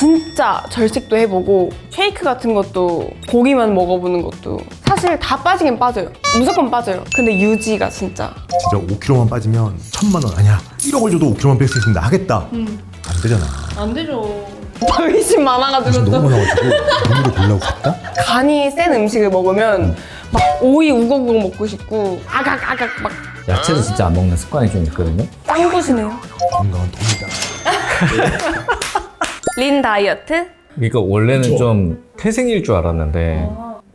진짜 절식도 해보고 쉐이크 같은 것도 고기만 먹어보는 것도 사실 다 빠지긴 빠져요. 무조건 빠져요. 근데 유지가 진짜 진짜 5kg만 빠지면 1,000만 원 아니야 1억을 줘도 5kg만 뺄 수 있습니다 하겠다. 안 되잖아. 안 되죠. 의심 많아가지고 지금 또 너무 많아가지고 눈으로 보려고 갔다? 간이 센 음식을 먹으면 막 오이 우걱우걱 먹고 싶고 아각아각 막 야채를 진짜 안 먹는 습관이 좀 있거든요. 짱구시네요. 건강한 돈이다. 린 다이어트? 그러니까 원래는 좀 태생일 줄 알았는데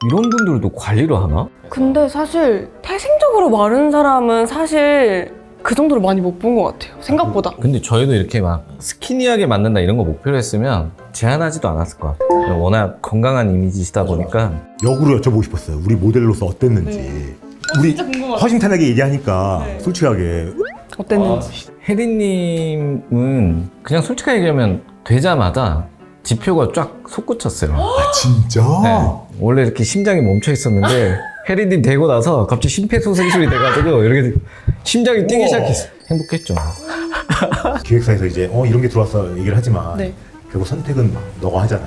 이런 분들도 관리를 하나? 근데 사실 태생적으로 마른 사람은 사실 그 정도로 많이 못 본 것 같아요. 생각보다. 근데 저희도 이렇게 막 스키니하게 만든다 이런 거 목표로 했으면 제한하지도 않았을 것 같아요. 워낙 건강한 이미지시다 보니까. 역으로 여쭤보고 싶었어요. 우리 모델로서 어땠는지. 우리 허심탄회하게 얘기하니까 솔직하게 어땠는지. 혜리님은 그냥 솔직하게 얘기하면 되자마자 지표가 쫙 솟구쳤어요. 아 진짜? 네. 원래 이렇게 심장이 멈춰 있었는데 혜리님 되고 나서 갑자기 심폐소생술이 돼가지고 이렇게 심장이 뛰기 시작했어요. 행복했죠. 기획사에서 이제 이런 게 들어왔어 얘기를 하지만 네. 결국 선택은 너가 하잖아.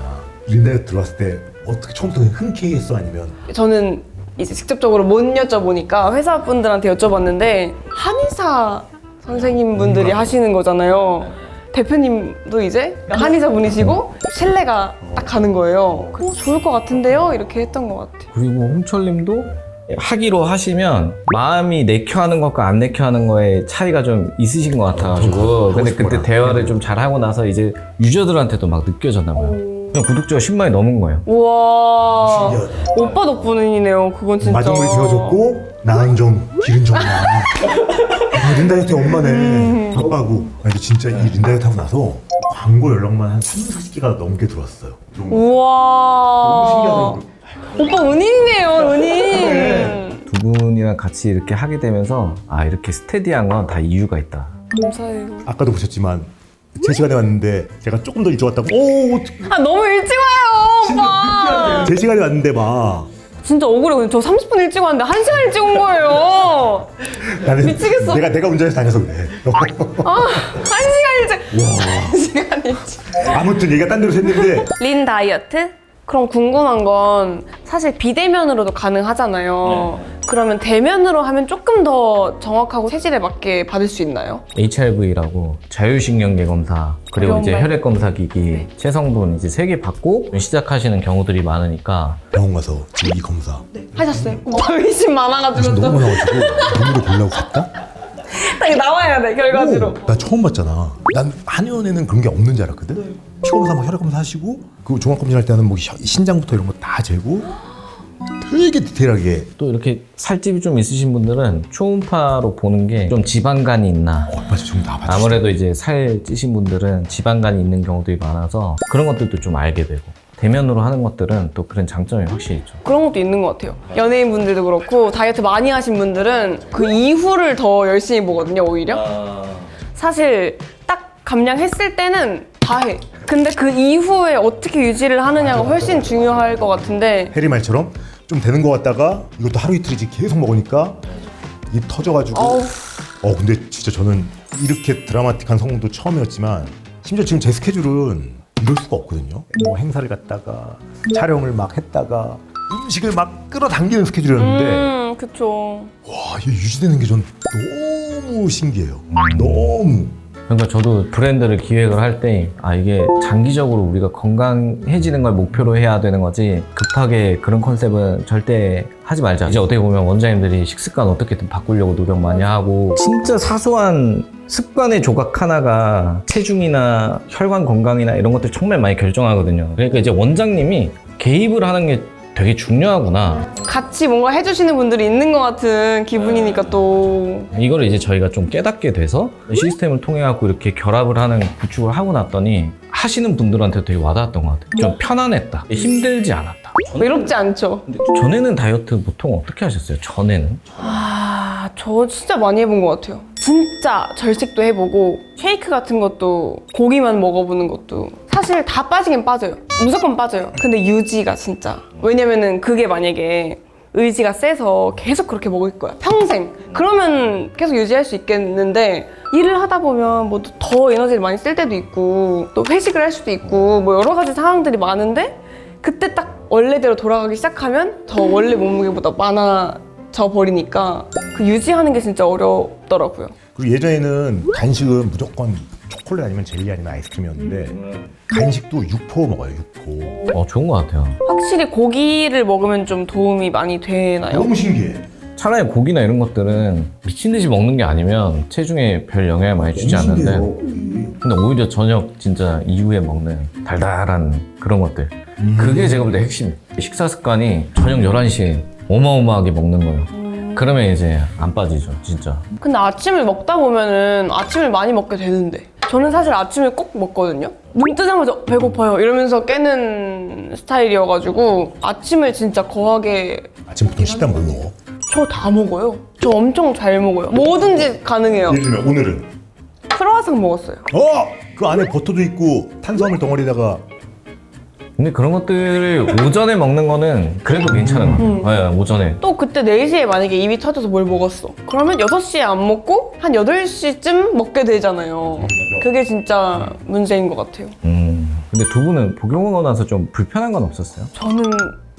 린다이어트 들어왔을 때 어떻게 처음부터 흔쾌했어 아니면 저는 이제 직접적으로 못 여쭤보니까 회사분들한테 여쭤봤는데 한의사 선생님분들이 하시는 거잖아요. 대표님도 이제 한의사 분이시고 신뢰가 딱 가는 거예요. 좋을 것 같은데요? 이렇게 했던 것 같아요. 그리고 홍철님도 하기로 하시면 마음이 내켜 하는 것과 안 내켜 하는 거에 차이가 좀 있으신 것 같아가지고 근데 그때 대화를 좀 잘하고 나서 이제 유저들한테도 막 느껴졌나 봐요. 그냥 구독자가 10만이 넘은 거예요. 우와. 신기하다. 오빠 덕분이네요. 그건 진짜. 마중물이 되어줬고 나는 좀 기른 정이야. 린다이어트 엄마네. 아빠고. 근데 진짜 이 린다이어트 하고 나서 광고 연락만 한 30-40개가 넘게 들어왔어요. 우와. 너무 오빠 은인이네요, 은인. 두 분이랑 같이 이렇게 하게 되면서 아 이렇게 스테디한 건 다 이유가 있다. 감사해요. 아까도 보셨지만 제 시간에 왔는데 제가 조금 더 일찍 왔다고 어떻게 아, 너무 일찍 와요, 오빠. 제 시간에 왔는데 막 진짜 억울해요. 저 30분 일찍 왔는데 1시간 일찍 온 거예요. 나는 미치겠어. 내가 운전해서 다녀서 그래. 아, 1시간 일찍. 1시간 일찍. 아무튼 얘가 딴 데로 샜는데 린 다이어트? 그럼 궁금한 건 사실 비대면으로도 가능하잖아요. 그러면 대면으로 하면 조금 더 정확하고 체질에 맞게 받을 수 있나요? HRV라고 자율신경계 검사 그리고 이제 정말? 혈액 검사 기기 체성분 이제 3개 받고 시작하시는 경우들이 많으니까 병원 가서 지금 이 검사 하셨어요? 오빠 의심 많아가지고 지금 너무 또 많아가지고 눈으로 보려고 갔다? 딱 나와야 돼, 결과지로. 나 처음 봤잖아. 난 한의원에는 그런 게 없는 줄 알았거든. 피검사 막 혈액 검사 하시고 그 종합검진 할 때는 뭐 신장부터 이런 거 다 재고 되게 디테일하게. 또 이렇게 살집이 좀 있으신 분들은 초음파로 보는 게 좀 지방간이 있나 맞아, 지금 다 봤어. 아무래도 이제 살 찌신 분들은 지방간이 있는 경우들이 많아서 그런 것들도 좀 알게 되고 대면으로 하는 것들은 또 그런 장점이 확실히 있죠. 그런 것도 있는 것 같아요. 연예인분들도 그렇고 다이어트 많이 하신 분들은 그 이후를 더 열심히 보거든요, 오히려. 사실 딱 감량했을 때는 다 해. 근데 그 이후에 어떻게 유지를 하느냐가 훨씬 중요할 것 같은데 해리 말처럼 좀 되는 것 같다가 이것도 하루 이틀이지 계속 먹으니까 이게 터져가지고 어우. 근데 진짜 저는 이렇게 드라마틱한 성공도 처음이었지만 심지어 지금 제 스케줄은 이럴 수가 없거든요. 뭐 행사를 갔다가 촬영을 막 했다가 음식을 막 끌어당기는 스케줄이었는데 그쵸. 와 이게 유지되는 게 전 너무 신기해요. 너무. 그러니까 저도 브랜드를 기획을 할 때 아 이게 장기적으로 우리가 건강해지는 걸 목표로 해야 되는 거지 급하게 그런 컨셉은 절대 하지 말자. 이제 어떻게 보면 원장님들이 식습관 어떻게든 바꾸려고 노력 많이 하고 진짜 사소한 습관의 조각 하나가 체중이나 혈관 건강이나 이런 것들 정말 많이 결정하거든요. 그러니까 이제 원장님이 개입을 하는 게 되게 중요하구나. 같이 뭔가 해주시는 분들이 있는 것 같은 기분이니까 또. 이거를 이제 저희가 좀 깨닫게 돼서 시스템을 통해 갖고 이렇게 결합을 하는 구축을 하고 났더니 하시는 분들한테 되게 와닿았던 것 같아요. 좀 편안했다. 힘들지 않았다. 외롭지 않죠? 근데 전에는 다이어트 보통 어떻게 하셨어요? 전에는? 저 진짜 많이 해본 것 같아요. 진짜 절식도 해보고 쉐이크 같은 것도 고기만 먹어보는 것도 사실 다 빠지긴 빠져요. 무조건 빠져요. 근데 유지가 진짜. 왜냐면은 그게 만약에 의지가 세서 계속 그렇게 먹을 거야. 평생. 그러면 계속 유지할 수 있겠는데 일을 하다 보면 뭐 더 에너지를 많이 쓸 때도 있고 또 회식을 할 수도 있고 뭐 여러 가지 상황들이 많은데 그때 딱 원래대로 돌아가기 시작하면 더 원래 몸무게보다 많아져 버리니까 그 유지하는 게 진짜 어렵더라고요. 그리고 예전에는 간식은 무조건 초콜릿 아니면 젤리 아니면 아이스크림이었는데 간식도 육포 먹어요. 육포. 좋은 것 같아요. 확실히 고기를 먹으면 좀 도움이 많이 되나요? 너무 신기해. 차라리 고기나 이런 것들은 미친 듯이 먹는 게 아니면 체중에 별 영향을 많이 주지 않는데 근데 오히려 저녁 진짜 이후에 먹는 달달한 그런 것들 그게 제가 볼 때 핵심. 식사 습관이 저녁 11시에 어마어마하게 먹는 거예요. 그러면 이제 안 빠지죠 진짜. 근데 아침을 먹다 보면은 아침을 많이 먹게 되는데 저는 사실 아침을 꼭 먹거든요. 눈 뜨자마자 배고파요 이러면서 깨는 스타일이어가지고 아침을 진짜 거하게 아침 보통 식단 뭐 먹어? 저 다 먹어요. 저 엄청 잘 먹어요. 뭐든지 가능해요. 예를 들면 오늘은 크로와상 먹었어요. 그 안에 버터도 있고 탄수화물 덩어리다가 근데 그런 것들을 오전에 먹는 거는 그래도 괜찮은 거예요. 네, 오전에. 또 그때 4시에 만약에 입이 터져서 뭘 먹었어. 그러면 6시에 안 먹고 한 8시쯤 먹게 되잖아요. 그게 진짜 문제인 것 같아요. 근데 두 분은 복용하고 나서 좀 불편한 건 없었어요? 저는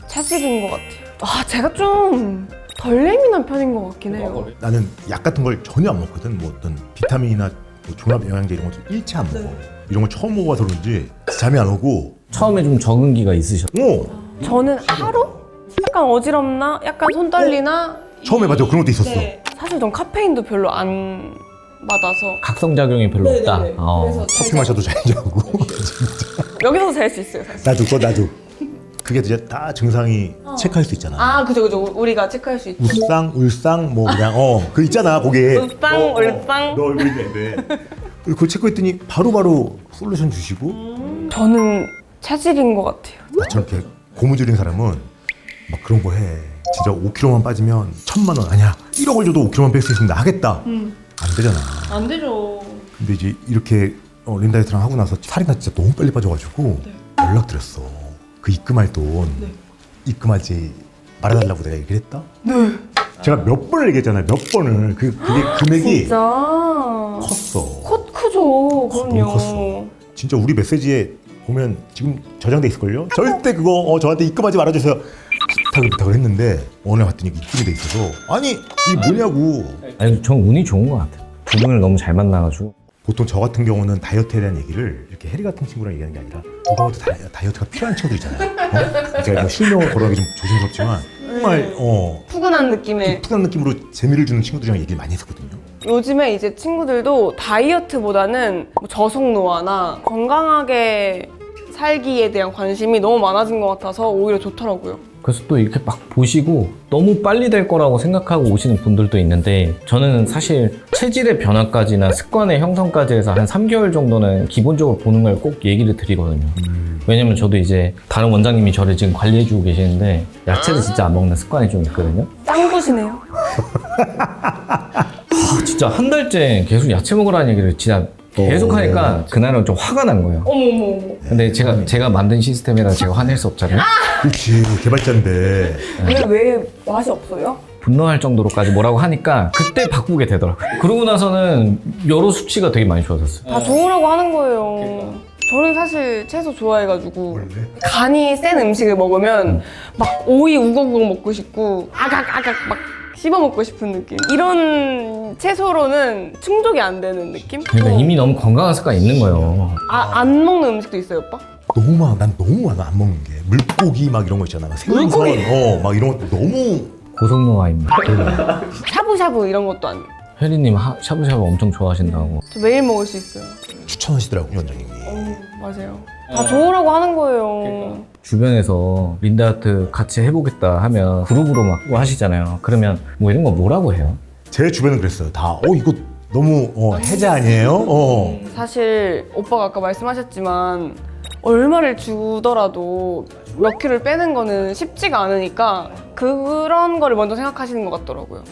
체질인 것 같아요. 제가 좀 덜 예민한 편인 것 같긴 해요. 나는 약 같은 걸 전혀 안 먹거든. 뭐 어떤 비타민이나 뭐 종합 영양제 이런 것도 일체 안 먹어. 이런 걸 처음 먹어봐서 그런지 잠이 안 오고. 처음에 좀 적응기가 있으셨어요? 저는 하루? 약간 어지럽나? 약간 손 떨리나? 처음에 맞아 그런 것도 있었어. 사실 전 카페인도 별로 안 받아서 각성작용이 별로 없다. 커피 마셔도 잘 자고. 여기서 잘 수 있어요 사실. 나도. 그게 이제 다 증상이 체크할 수 있잖아. 그죠 우리가 체크할 수 있죠. 울상 뭐 그냥 그 있잖아 거기에. 울상. 너 얼굴인데. 그거 체크했더니 바로바로 솔루션 주시고. 저는 체질인 것 같아요. 나처럼 이렇게 고무줄인 사람은 막 그런 거 해. 진짜 5kg만 빠지면 1,000만 원 아니야 1억을 줘도 5kg만 뺄 수 있습니다 하겠다. 안 되잖아. 안 되죠. 근데 이제 이렇게 림다이어트랑 하고 나서 살이 나 진짜 너무 빨리 빠져가지고 연락 드렸어. 그 입금할 돈 입금하지 말아달라고 내가 얘기를 했다. 제가 몇 번을 얘기했잖아요. 몇 번을 그게 금액이 진짜 컸어. 크죠. 너무 그럼요. 컸어. 진짜 우리 메시지에 보면 지금 저장돼 있을걸요? 절대 그거 저한테 입금하지 말아주세요. 부탁을 했는데 어느 날 봤더니 입금이 돼 있어서 아니 이게 뭐냐고. 아니, 전 운이 좋은 것 같아요. 두 분을 너무 잘 만나가지고. 보통 저 같은 경우는 다이어트에 대한 얘기를 이렇게 해리 같은 친구랑 얘기하는 게 아니라 누가 봐도 다이어트가 필요한 친구들 있잖아요. 제가 이거 실명을 거론하기 좀 조심스럽지만 정말 푸근한 느낌의. 푸근한 느낌으로 재미를 주는 친구들이랑 얘기를 많이 했었거든요. 요즘에 이제 친구들도 다이어트보다는 뭐 저속노화나 건강하게 살기에 대한 관심이 너무 많아진 것 같아서 오히려 좋더라고요. 그래서 또 이렇게 막 보시고 너무 빨리 될 거라고 생각하고 오시는 분들도 있는데 저는 사실 체질의 변화까지나 습관의 형성까지 해서 한 3개월 정도는 기본적으로 보는 걸 꼭 얘기를 드리거든요. 왜냐면 저도 이제 다른 원장님이 저를 지금 관리해주고 계시는데 야채를 진짜 안 먹는 습관이 좀 있거든요. 짱구시네요. 진짜 한 달째 계속 야채 먹으라는 얘기를 진짜 계속 하니까 그날은 좀 화가 난 거예요. 어머. 근데 제가 만든 시스템이라 제가 화낼 수 없잖아요. 그렇지 개발자인데. 왜 맛이 없어요? 분노할 정도로까지 뭐라고 하니까 그때 바꾸게 되더라고요. 그러고 나서는 여러 수치가 되게 많이 좋아졌어요. 다 좋으라고 하는 거예요. 저는 사실 채소 좋아해가지고 원래? 간이 센 음식을 먹으면 막 오이 우거우거 먹고 싶고 아각아각 막 씹어 먹고 싶은 느낌. 이런 채소로는 충족이 안 되는 느낌? 그러니까 이미 너무 건강한 습관이 있는 거예요. 안 먹는 음식도 있어요, 오빠? 너무 많아. 난 너무 많아 안 먹는 게. 물고기 막 이런 거 있잖아. 막 생선 막 이런 것도 너무. 고속노화입니다. 샤브샤브 이런 것도 안. 혜리님 샤브샤브 엄청 좋아하신다고. 저 매일 먹을 수 있어요. 추천하시더라고요 원장님이. 맞아요. 다 좋으라고 하는 거예요. 주변에서 린다이어트 같이 해보겠다 하면 그룹으로 막 하시잖아요. 그러면 뭐 이런 거 뭐라고 해요? 제 주변은 그랬어요. 다 이거 너무 해자 아니에요? 사실 오빠가 아까 말씀하셨지만 얼마를 주더라도 몇 킬로를 빼는 거는 쉽지가 않으니까 그런 거를 먼저 생각하시는 것 같더라고요.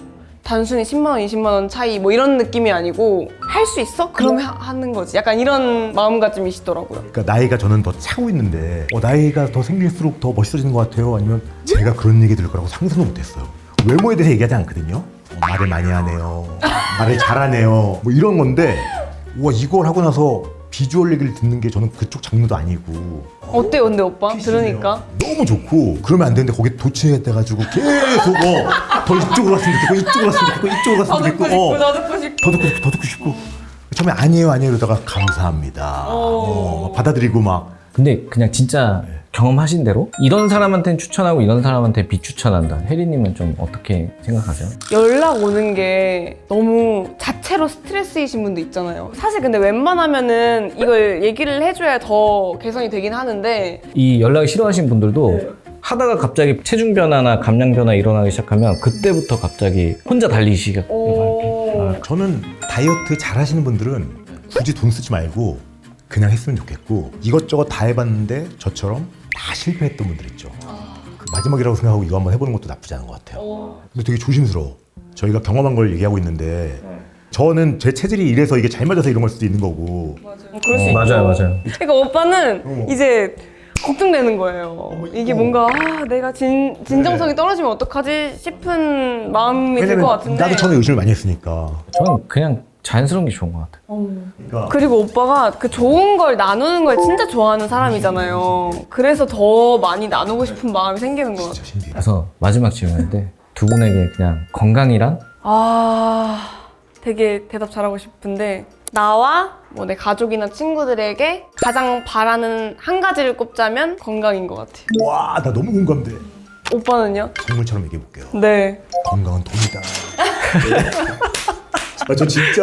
단순히 10만 원, 20만 원 차이 뭐 이런 느낌이 아니고 할 수 있어? 그럼 하는 거지. 약간 이런 마음가짐이시더라고요. 그러니까 나이가 저는 더 차고 있는데 나이가 더 생길수록 더 멋있어지는 것 같아요. 아니면 제가 그런 얘기 들을 거라고 상상도 못했어요. 외모에 대해서 얘기하지 않거든요. 말을 많이 하네요. 말을 잘하네요. 뭐 이런 건데 와 이걸 하고 나서 비주얼 얘기를 듣는 게 저는 그쪽 장르도 아니고 어때요, 근데 오빠? 들으니까? 너무 좋고 그러면 안 되는데 거기에 도취해가지고 계속 더 이쪽으로 갔으면 좋겠고 이쪽으로 갔으면 좋겠고 이쪽으로 갔으면 좋겠고 더 듣고 싶고. 더 듣고 싶고 더 듣고 싶고 처음에 아니에요 이러다가 감사합니다 받아들이고 막 근데 그냥 진짜 경험하신 대로 이런 사람한테는 추천하고 이런 사람한테 비추천한다. 혜리님은 좀 어떻게 생각하세요? 연락 오는 게 너무 자체로 스트레스이신 분도 있잖아요. 사실 근데 웬만하면은 이걸 얘기를 해줘야 더 개선이 되긴 하는데 이 연락이 싫어하신 분들도 하다가 갑자기 체중 변화나 감량 변화 일어나기 시작하면 그때부터 갑자기 혼자 달리시게 저는 다이어트 잘 하시는 분들은 굳이 돈 쓰지 말고 그냥 했으면 좋겠고 이것저것 다 해봤는데 저처럼 다 실패했던 분들 있죠. 그 마지막이라고 생각하고 이거 한번 해보는 것도 나쁘지 않은 것 같아요. 근데 되게 조심스러워. 저희가 경험한 걸 얘기하고 있는데 저는 제 체질이 이래서 이게 잘 맞아서 이런 걸 수도 있는 거고 그럴 수 있죠. 맞아요. 그러니까 오빠는 이제 걱정되는 거예요. 이게 뭔가 내가 진정성이 떨어지면 어떡하지 싶은 마음이 들 것 같은데 나도 처음에 의심을 많이 했으니까. 저는 그냥 자연스러운 게 좋은 것 같아요. 그러니까 그리고 오빠가 그 좋은 걸 나누는 걸 진짜 좋아하는 사람이잖아요. 그래서 더 많이 나누고 싶은 마음이 생기는 것 같아요. 진짜 신기해. 그래서 마지막 질문인데 두 분에게 그냥 건강이란? 되게 대답 잘하고 싶은데 나와 뭐 내 가족이나 친구들에게 가장 바라는 한 가지를 꼽자면 건강인 것 같아요. 와, 나 너무 공감돼. 오빠는요? 선물처럼 얘기해 볼게요. 네. 건강은 돈이다. 저 진짜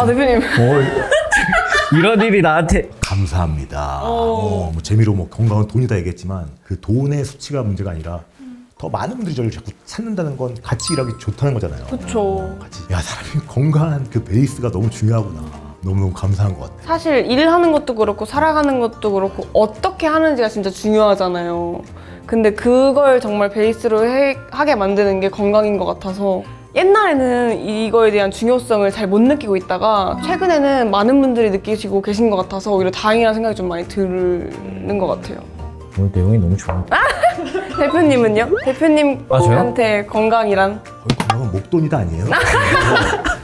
대표님. 이런 일이 나한테 감사합니다. 뭐 재미로 뭐 건강은 돈이다 얘기했지만 그 돈의 수치가 문제가 아니라 더 많은 분들이 저를 자꾸 찾는다는 건 같이 일하기 좋다는 거잖아요. 그쵸. 같이 사람이 건강한 그 베이스가 너무 중요하구나. 너무너무 감사한 것 같아요. 사실 일하는 것도 그렇고 살아가는 것도 그렇고 어떻게 하는지가 진짜 중요하잖아요. 근데 그걸 정말 베이스로 하게 만드는 게 건강인 것 같아서 옛날에는 이거에 대한 중요성을 잘 못 느끼고 있다가 최근에는 많은 분들이 느끼시고 계신 것 같아서 오히려 다행이라는 생각이 좀 많이 드는 것 같아요. 오늘 내용이 너무 좋은데. 대표님은요? 대표님한테 건강이란? 거의 건강은 목돈이다 아니에요?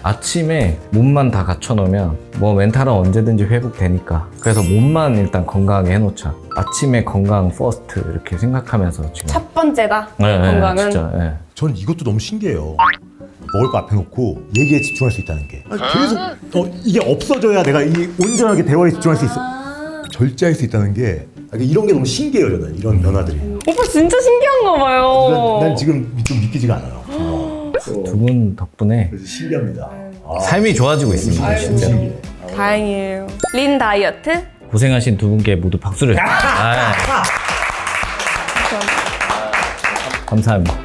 아침에 몸만 다 갖춰놓으면 뭐 멘탈은 언제든지 회복되니까 그래서 몸만 일단 건강하게 해놓자. 아침에 건강 퍼스트 이렇게 생각하면서 지금 첫 번째다. 네, 건강은. 진짜, 네. 전 이것도 너무 신기해요. 먹을 거 앞에 놓고 얘기에 집중할 수 있다는 게 계속 이게 없어져야 내가 이 온전하게 대화에 집중할 수 있어. 절제할 수 있다는 게 이런 게 너무 신기해요. 저는 이런 변화들이. 오빠 진짜 신기한가 봐요. 난 지금 좀 믿기지가 않아요. 두 분 덕분에 그래서 신기합니다. 삶이 좋아지고 있습니다. 진짜. 신기해. 다행이에요. 린 다이어트? 고생하신 두 분께 모두 박수를. 감사합니다.